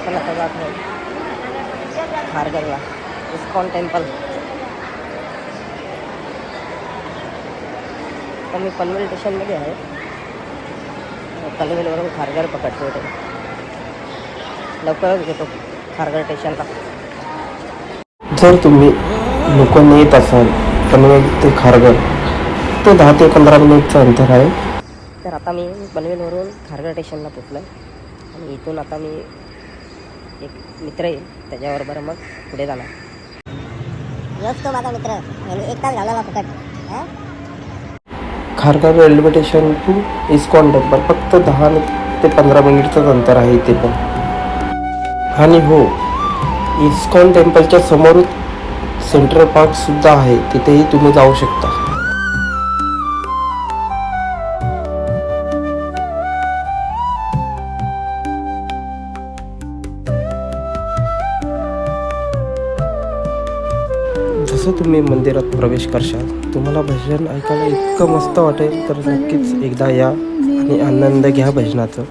पण आता जात नाही खारघरला इस्कॉन टेम्पल. तर मी पनवेल स्टेशनमध्ये आहे. पनवेलवरून खारघर पकडतो ते. लवकरच घेतो खारघर स्टेशनला. जर तुम्ही लोकांनी येत असाल पनवेल ते खारघर तर 10 ते 15 मिनिटचं अंतर आहे. तर आता मी पनवेलवरून खारघर स्टेशनला पोचलो आहे आणि इथून आता मी एक मित्र येईल त्याच्याबरोबर मग पुढे जाणार. यश तो माझा मित्र आणि 1 तास घालवला फुकट. Kharghar railway station to ISKCON temple फक्त 10 ते 15 मिनिटचंच अंतर आहे इथे पण. आणि हो, इस्कॉन टेम्पलच्या समोर सेंट्रल पार्क सुद्धा आहे, तिथेही तुम्ही जाऊ शकता. जसं तुम्ही मंदिरात प्रवेश करशाल तुम्हाला भजन ऐकायला इतकं मस्त वाटेल तर नक्कीच एकदा या आणि आनंद घ्या भजनाचं.